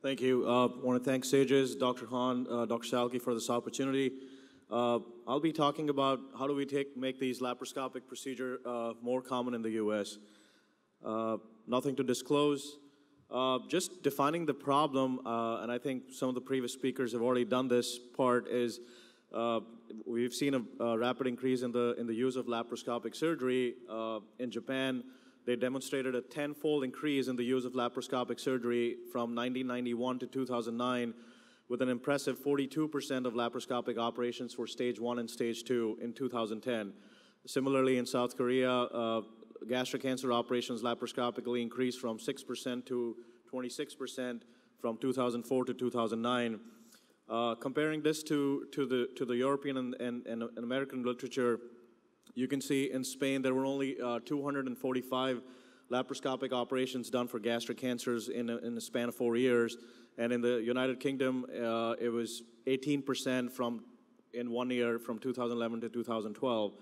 Thank you. I want to thank Sages, Dr. Han, Dr. Salki for this opportunity. I'll be talking about how do we make these laparoscopic procedure more common in the U.S. Nothing to disclose. Just defining the problem, and I think some of the previous speakers have already done this part, is we've seen a rapid increase in the use of laparoscopic surgery. In Japan, they demonstrated a 10-fold increase in the use of laparoscopic surgery from 1991 to 2009, with an impressive 42% of laparoscopic operations for stage 1 and stage 2 in 2010. Similarly, in South Korea, gastric cancer operations laparoscopically increased from 6% to 26% from 2004 to 2009. Comparing this to the European and American literature, you can see in Spain there were only 245 laparoscopic operations done for gastric cancers in the span of 4 years, and in the United Kingdom it was 18% in 1 year from 2011 to 2012.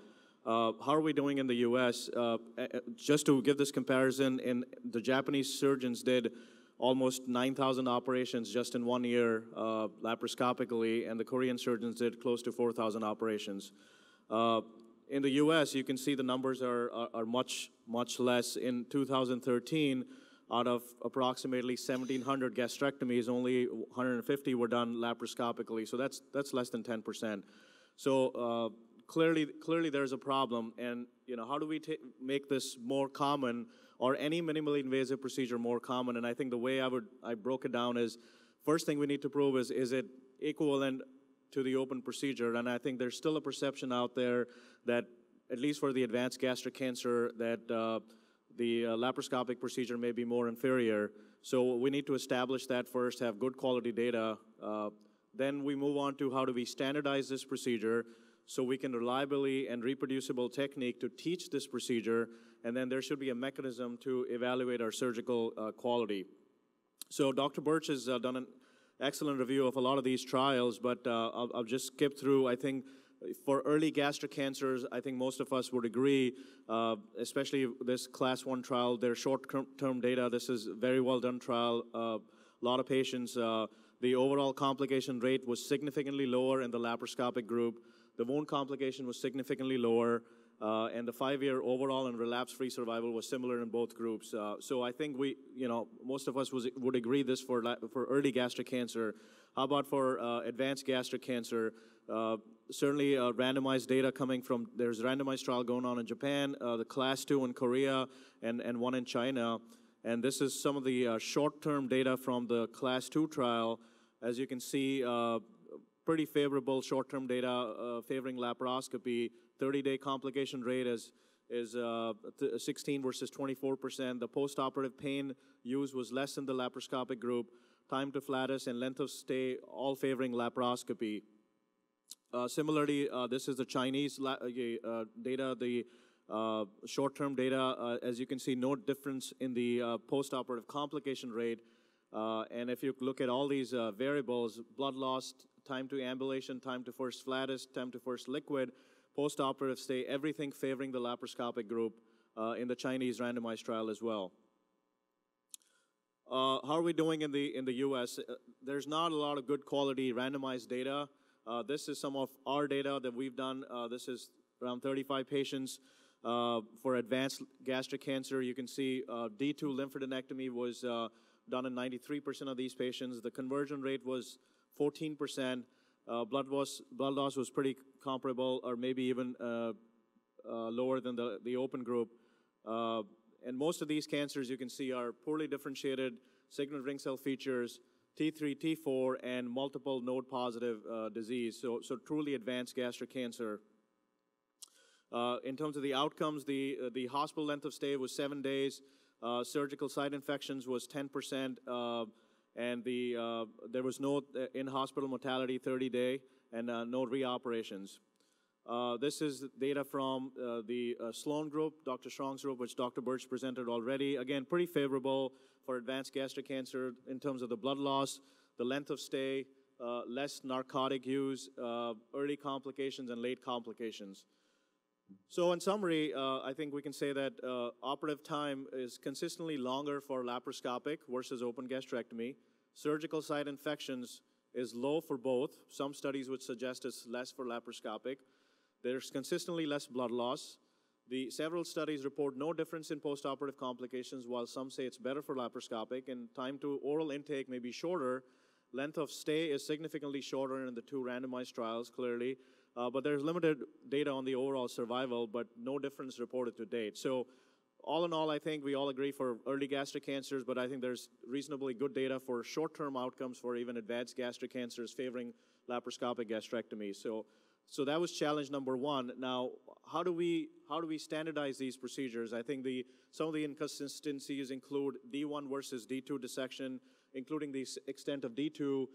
How are we doing in the U.S.? Just to give this comparison, the Japanese surgeons did almost 9,000 operations just in 1 year laparoscopically, and the Korean surgeons did close to 4,000 operations. In the U.S., you can see the numbers are much, much less. In 2013, out of approximately 1,700 gastrectomies, only 150 were done laparoscopically, so that's less than 10%. So clearly there's a problem, and how do we make this more common, or any minimally invasive procedure more common? And I think the way I broke it down is, first thing we need to prove is it equivalent to the open procedure? And I think there's still a perception out there that, at least for the advanced gastric cancer, that the laparoscopic procedure may be more inferior. So we need to establish that first, have good quality data. Then we move on to how do we standardize this procedure so we can reliably and reproducible technique to teach this procedure, and then there should be a mechanism to evaluate our surgical quality. So Dr. Birch has done an excellent review of a lot of these trials, but I'll just skip through. I think for early gastric cancers, I think most of us would agree, especially this class 1 trial, their short-term data, this is a very well done trial, a lot of patients. The overall complication rate was significantly lower in the laparoscopic group. The wound complication was significantly lower, and the 5-year overall and relapse-free survival was similar in both groups. So I think most of us would agree this for early gastric cancer. How about for advanced gastric cancer? Certainly randomized data coming from, there's a randomized trial going on in Japan, the class 2 in Korea, and one in China. And this is some of the short-term data from the class 2 trial. As you can see, pretty favorable short-term data favoring laparoscopy. 30-day complication rate is 16 versus 24%. The postoperative pain used was less in the laparoscopic group. Time to flatus and length of stay all favoring laparoscopy. Similarly, this is the Chinese data, the short-term data. As you can see, no difference in the postoperative complication rate. And if you look at all these variables, blood loss, time to ambulation, time to first flatus, time to first liquid, postoperative stay, everything favoring the laparoscopic group in the Chinese randomized trial as well. How are we doing in the U.S.? There's not a lot of good quality randomized data. This is some of our data that we've done. This is around 35 patients for advanced gastric cancer. You can see D2 lymphadenectomy was done in 93% of these patients. The conversion rate was 14%. Blood loss was pretty comparable, or maybe even lower than the open group. And most of these cancers, you can see, are poorly differentiated sigmoid ring cell features, T3, T4, and multiple node-positive disease. So truly advanced gastric cancer. In terms of the outcomes, the hospital length of stay was 7 days. Surgical site infections was 10%, and there was no in-hospital mortality 30-day, and no reoperations. This is data from the Sloan group, Dr. Strong's group, which Dr. Birch presented already. Again, pretty favorable for advanced gastric cancer in terms of the blood loss, the length of stay, less narcotic use, early complications, and late complications. So in summary, I think we can say that operative time is consistently longer for laparoscopic versus open gastrectomy. surgical site infections is low for both. Some studies would suggest it's less for laparoscopic. There's consistently less blood loss. Several studies report no difference in postoperative complications, while some say it's better for laparoscopic, and time to oral intake may be shorter. Length of stay is significantly shorter in the 2 randomized trials, clearly, but there's limited data on the overall survival, but no difference reported to date. So all in all, I think we all agree for early gastric cancers, but I think there's reasonably good data for short-term outcomes for even advanced gastric cancers favoring laparoscopic gastrectomy. So that was challenge number 1. Now, how do we standardize these procedures? I think some of the inconsistencies include D1 versus D2 dissection, including the extent of D2,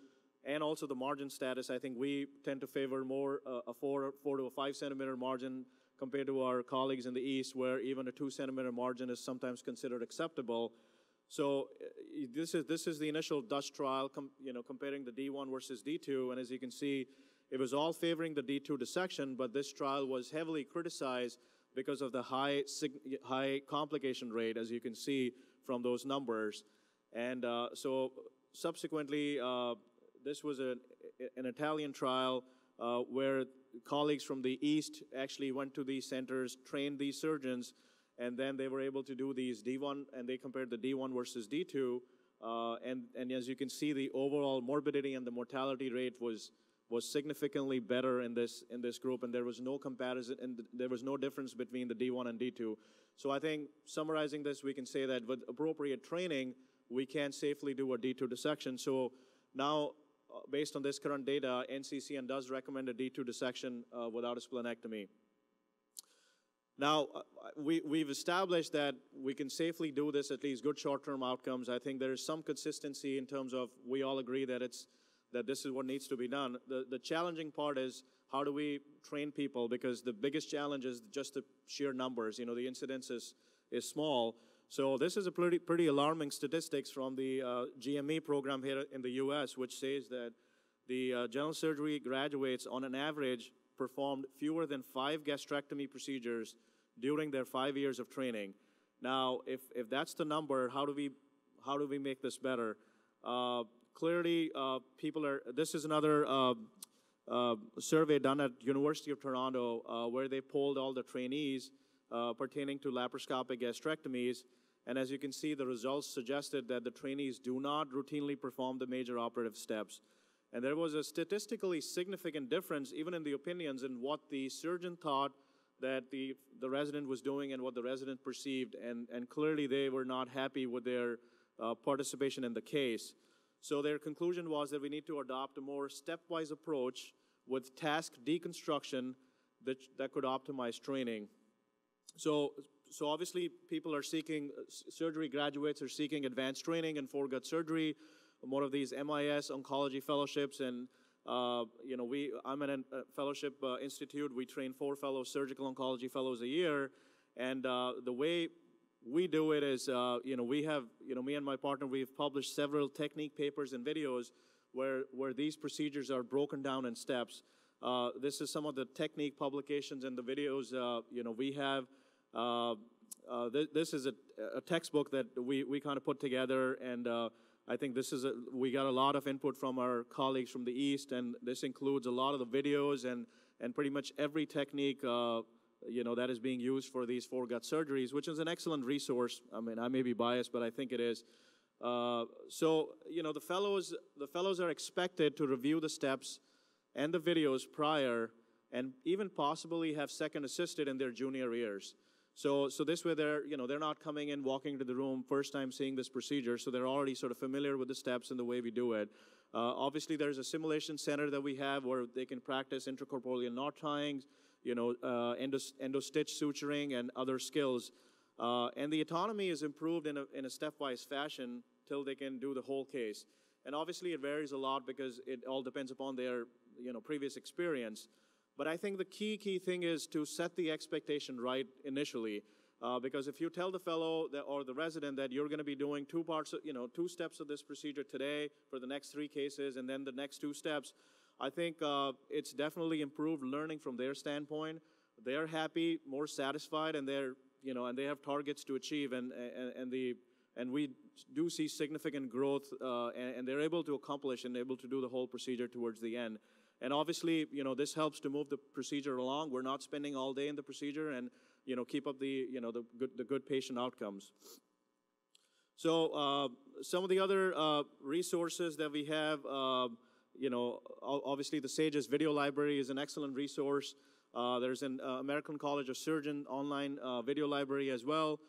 and also the margin status. I think we tend to favor more a 4 to a 5 centimeter margin compared to our colleagues in the East, where even a 2 centimeter margin is sometimes considered acceptable. So this is the initial Dutch trial, comparing the D1 versus D2, and as you can see, it was all favoring the D2 dissection, but this trial was heavily criticized because of the high complication rate, as you can see from those numbers. And so subsequently, this was an Italian trial where colleagues from the East actually went to these centers, trained these surgeons, and then they were able to do these D1, and they compared the D1 versus D2, and as you can see, the overall morbidity and the mortality rate was significantly better in this group, and there was no comparison, and there was no difference between the D1 and D2. So I think, summarizing this, we can say that with appropriate training, we can safely do a D2 dissection. So now, based on this current data, NCCN does recommend a D2 dissection without a splenectomy. Now, we've established that we can safely do this, at least good short-term outcomes. I think there is some consistency in terms of we all agree that this is what needs to be done. The challenging part is how do we train people, because the biggest challenge is just the sheer numbers. The incidence is small. So this is a pretty alarming statistics from the GME program here in the US, which says that the general surgery graduates on an average performed fewer than 5 gastrectomy procedures during their 5 years of training. Now, if that's the number, how do we make this better? Clearly, this is another survey done at University of Toronto where they polled all the trainees pertaining to laparoscopic gastrectomies, and as you can see, the results suggested that the trainees do not routinely perform the major operative steps. And there was a statistically significant difference, even in the opinions, in what the surgeon thought that the resident was doing and what the resident perceived, and clearly they were not happy with their participation in the case. So their conclusion was that we need to adopt a more stepwise approach with task deconstruction that could optimize training. So obviously people are seeking, surgery graduates are seeking advanced training in foregut surgery, more of these MIS oncology fellowships, and I'm at a fellowship institute. We train 4 fellows, surgical oncology fellows a year, and the way we do it is, we have, me and my partner, we've published several technique papers and videos where these procedures are broken down in steps. This is some of the technique publications and the videos, we have. This is a textbook that we kind of put together, and I think we got a lot of input from our colleagues from the East, and this includes a lot of the videos and pretty much every technique that is being used for these foregut surgeries, which is an excellent resource. I mean, I may be biased, but I think it is. The fellows are expected to review the steps and the videos prior, and even possibly have second assisted in their junior years. So this way they're not coming in, walking into the room, first time seeing this procedure, so they're already sort of familiar with the steps and the way we do it. Obviously, there's a simulation center that we have where they can practice intracorporeal knot tying, endo-stitch suturing, and other skills. And the autonomy is improved in a stepwise fashion till they can do the whole case. And obviously, it varies a lot because it all depends upon their previous experience. But I think the key thing is to set the expectation right initially, because if you tell the fellow or the resident that you're going to be doing 2 steps of this procedure today for the next 3 cases, and then the next 2 steps, I think it's definitely improved learning from their standpoint. They're happy, more satisfied, and and they have targets to achieve, and the and we do see significant growth, and they're able to accomplish and able to do the whole procedure towards the end. And obviously, this helps to move the procedure along. We're not spending all day in the procedure, and keep up the the good patient outcomes. So some of the other resources that we have, obviously the SAGES video library is an excellent resource. There's an American College of Surgeons online video library as well.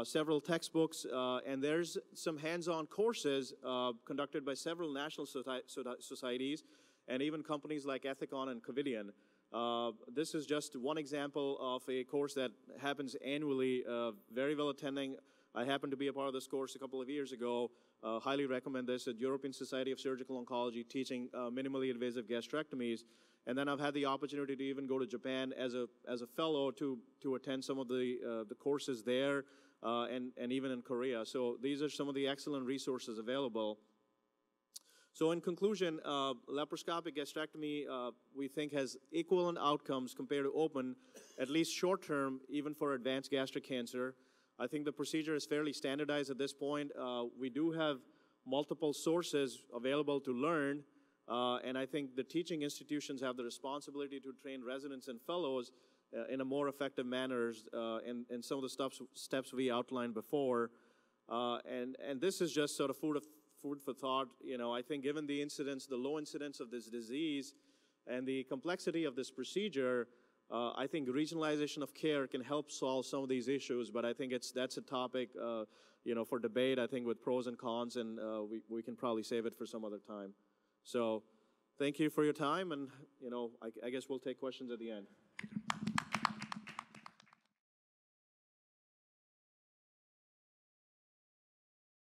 Several textbooks, and there's some hands-on courses conducted by several national societies and even companies like Ethicon and Covidian. This is just one example of a course that happens annually, very well attending. I happened to be a part of this course a couple of years ago. Highly recommend this at European Society of Surgical Oncology, teaching minimally invasive gastrectomies. And then I've had the opportunity to even go to Japan as a fellow to attend some of the courses there, and even in Korea. So these are some of the excellent resources available. So in conclusion, laparoscopic gastrectomy, we think, has equivalent outcomes compared to open, at least short term, even for advanced gastric cancer. I think the procedure is fairly standardized at this point. We do have multiple sources available to learn, and I think the teaching institutions have the responsibility to train residents and fellows in a more effective manner in some of the steps we outlined before. And this is just sort of food for thought. I think given the incidence, the low incidence of this disease and the complexity of this procedure, I think regionalization of care can help solve some of these issues, but I think that's a topic, for debate, I think, with pros and cons, and we can probably save it for some other time. So thank you for your time, and, I guess we'll take questions at the end.